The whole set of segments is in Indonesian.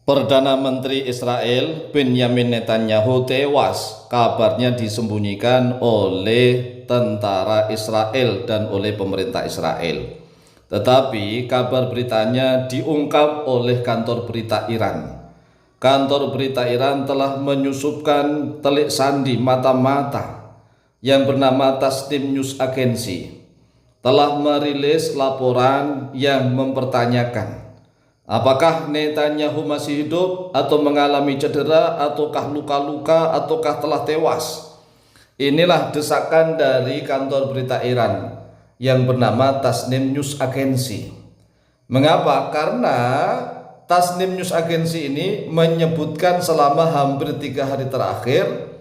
Perdana Menteri Israel Benyamin Netanyahu tewas, kabarnya disembunyikan oleh tentara Israel dan oleh pemerintah Israel. Tetapi kabar beritanya diungkap oleh kantor berita Iran. Kantor berita Iran telah menyusupkan telik sandi mata-mata yang bernama Tasnim News Agency telah merilis laporan yang mempertanyakan apakah Netanyahu masih hidup atau mengalami cedera, ataukah luka-luka, ataukah telah tewas. Inilah desakan dari kantor berita Iran yang bernama Tasnim News Agency. Mengapa? Karena Tasnim News Agency ini menyebutkan selama hampir 3 hari terakhir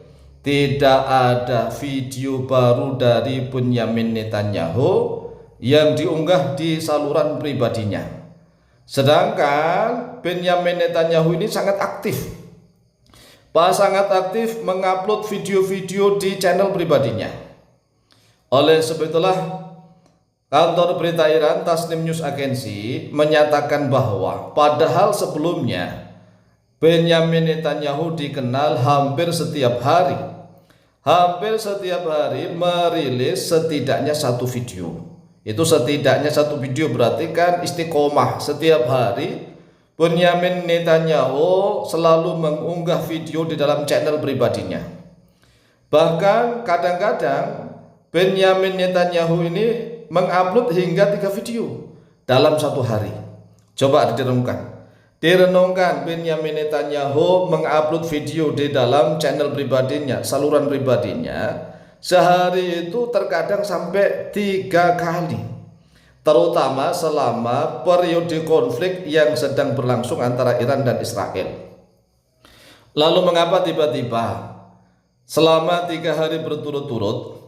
tidak ada video baru dari Benyamin Netanyahu yang diunggah di saluran pribadinya. Sedangkan Benyamin Netanyahu ini sangat aktif, mengupload video-video di channel pribadinya. Oleh sebab itulah kantor berita Iran Tasnim News Agency menyatakan bahwa padahal sebelumnya Benyamin Netanyahu dikenal hampir setiap hari merilis setidaknya satu video. Itu setidaknya satu video berarti kan istiqomah. Setiap hari Benyamin Netanyahu selalu mengunggah video di dalam channel pribadinya. Bahkan kadang-kadang Benyamin Netanyahu ini mengupload hingga 3 video dalam satu hari. Coba direnungkan Benyamin Netanyahu mengupload video di dalam channel pribadinya, saluran pribadinya, sehari itu terkadang sampai 3 kali, terutama selama periode konflik yang sedang berlangsung antara Iran dan Israel. Lalu mengapa tiba-tiba selama 3 hari berturut-turut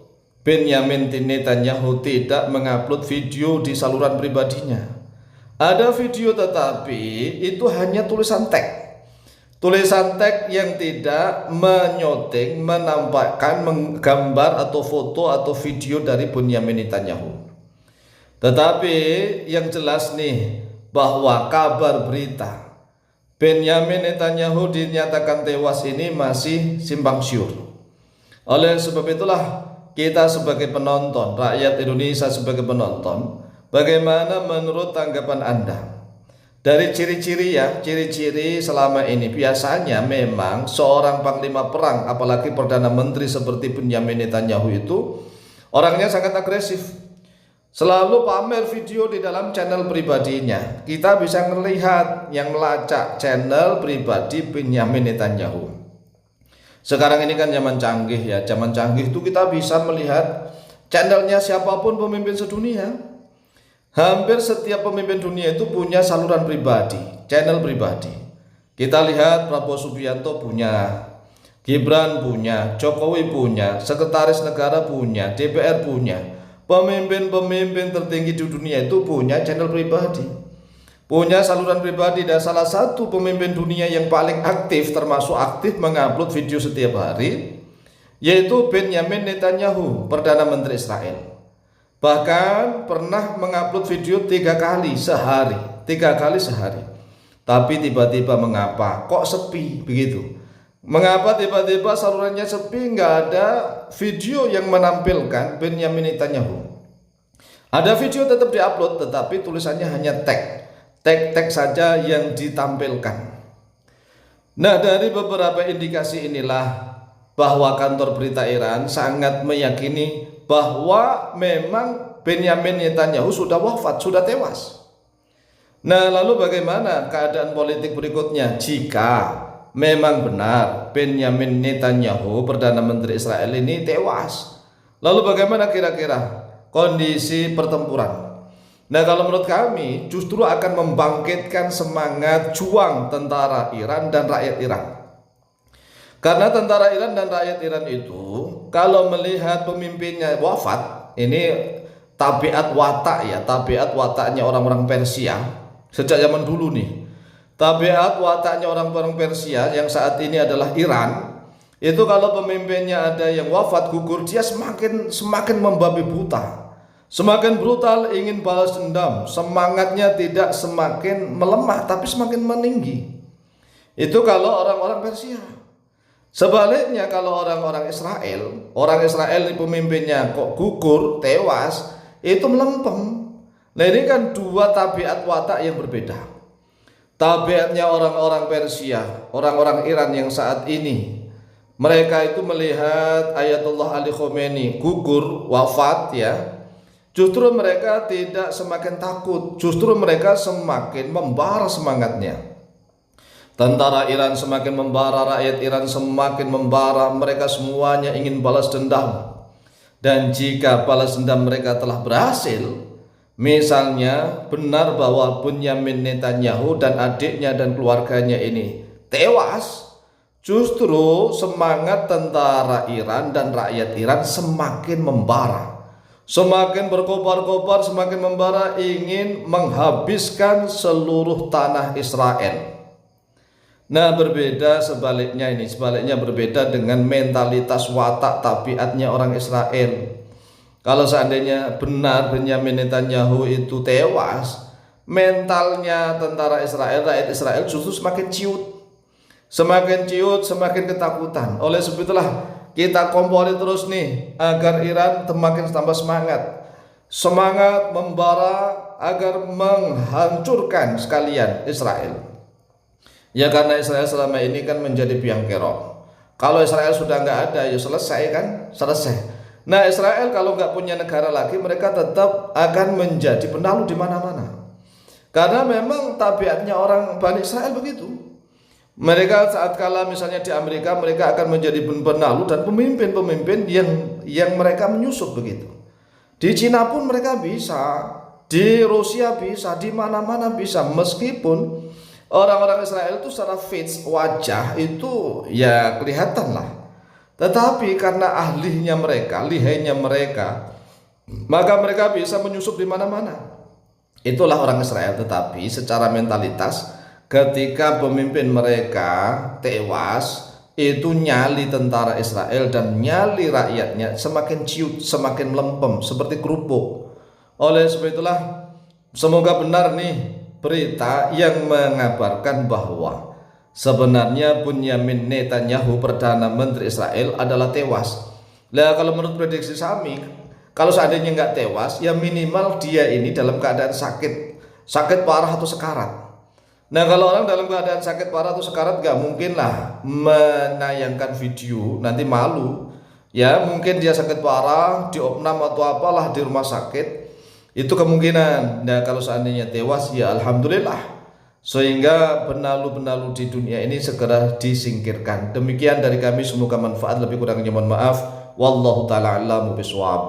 Benyamin Netanyahu tidak mengupload video di saluran pribadinya? Ada video tetapi itu hanya tulisan teks yang tidak menyoteng, menampakkan, menggambar atau foto atau video dari Benyamin Netanyahu. Tetapi yang jelas nih bahwa kabar berita Benyamin Netanyahu dinyatakan tewas ini masih simpang siur. Oleh sebab itulah kita sebagai penonton, rakyat Indonesia sebagai penonton, bagaimana menurut tanggapan Anda? Dari ciri-ciri selama ini biasanya memang seorang panglima perang, apalagi perdana menteri seperti Benyamin Netanyahu itu orangnya sangat agresif, selalu pamer video di dalam channel pribadinya. Kita bisa melihat yang melacak channel pribadi Benyamin Netanyahu. Sekarang ini kan zaman canggih ya, zaman canggih itu kita bisa melihat channelnya siapapun pemimpin sedunia. Hampir setiap pemimpin dunia itu punya saluran pribadi, channel pribadi. Kita lihat Prabowo Subianto punya, Gibran punya, Jokowi punya, Sekretaris Negara punya, DPR punya. Pemimpin-pemimpin tertinggi di dunia itu punya channel pribadi, punya saluran pribadi. Dan salah satu pemimpin dunia yang paling aktif, termasuk aktif mengupload video setiap hari, yaitu Benyamin Netanyahu, Perdana Menteri Israel. Bahkan pernah mengupload video 3 kali sehari. Tapi tiba-tiba mengapa kok sepi begitu? Mengapa tiba-tiba salurannya sepi, nggak ada video yang menampilkan Benyamin Netanyahu? Ada video tetap diupload, tetapi tulisannya hanya teks saja yang ditampilkan. Nah, dari beberapa indikasi inilah bahwa kantor berita Iran sangat meyakini bahwa memang Benyamin Netanyahu sudah wafat, sudah tewas. Nah, lalu bagaimana keadaan politik berikutnya jika memang benar Benyamin Netanyahu, Perdana Menteri Israel ini tewas? Lalu bagaimana kira-kira kondisi pertempuran? Nah, kalau menurut kami justru akan membangkitkan semangat juang tentara Iran dan rakyat Iran. Karena tentara Iran dan rakyat Iran itu kalau melihat pemimpinnya wafat, ini tabiat wataknya orang-orang Persia sejak zaman dulu nih. Tabiat wataknya orang-orang Persia yang saat ini adalah Iran, itu kalau pemimpinnya ada yang wafat, gugur, dia semakin membabi buta, semakin brutal, ingin balas dendam. Semangatnya tidak semakin melemah tapi semakin meninggi. Itu kalau orang-orang Persia. Sebaliknya kalau orang Israel ini pemimpinnya kok gugur, tewas, itu melempem. Nah ini kan dua tabiat watak yang berbeda. Tabiatnya orang-orang Persia, orang-orang Iran yang saat ini, mereka itu melihat Ayatullah Ali Khomeini gugur, wafat ya. Justru mereka tidak semakin takut, justru mereka semakin membara semangatnya. Tentara Iran semakin membara, rakyat Iran semakin membara, mereka semuanya ingin balas dendam. Dan jika balas dendam mereka telah berhasil, misalnya benar bahwa Benyamin Netanyahu dan adiknya dan keluarganya ini tewas, justru semangat tentara Iran dan rakyat Iran semakin membara. Semakin berkobar-kobar, semakin membara, ingin menghabiskan seluruh tanah Israel. Nah berbeda sebaliknya berbeda dengan mentalitas watak tabiatnya orang Israel. Kalau seandainya benar Benyamin Netanyahu itu tewas, mentalnya tentara Israel, rakyat Israel justru semakin ciut, semakin ketakutan. Oleh sebab itulah kita kompori terus nih agar Iran semakin tambah semangat membara agar menghancurkan sekalian Israel. Ya karena Israel selama ini kan menjadi biang kerok. Kalau Israel sudah nggak ada ya selesai kan, selesai. Nah Israel kalau nggak punya negara lagi, mereka tetap akan menjadi penalu di mana-mana. Karena memang tabiatnya orang Bani Israel begitu. Mereka saat kala misalnya di Amerika, mereka akan menjadi penalu dan pemimpin-pemimpin yang mereka menyusup begitu. Di Cina pun mereka bisa, di Rusia bisa, di mana-mana bisa, meskipun orang-orang Israel itu secara face wajah itu ya kelihatan lah. Tetapi karena lihainya mereka, maka mereka bisa menyusup di mana-mana. Itulah orang Israel. Tetapi secara mentalitas, ketika pemimpin mereka tewas, itu nyali tentara Israel dan nyali rakyatnya semakin ciut, semakin melempem seperti kerupuk. Oleh sebab itulah semoga benar nih berita yang mengabarkan bahwa sebenarnya Benyamin Netanyahu Perdana Menteri Israel adalah tewas. Nah kalau menurut prediksi kami, kalau seandainya nggak tewas, ya minimal dia ini dalam keadaan sakit parah atau sekarat. Nah kalau orang dalam keadaan sakit parah atau sekarat nggak mungkin lah menayangkan video, nanti malu. Ya mungkin dia sakit parah, diopnam atau apalah di rumah sakit. Itu kemungkinan. Nah kalau seandainya tewas ya alhamdulillah, sehingga benalu-benalu di dunia ini segera disingkirkan. Demikian dari kami, semoga manfaat, lebih kurangnya mohon maaf. Wallahu ta'ala a'lamu bishawab.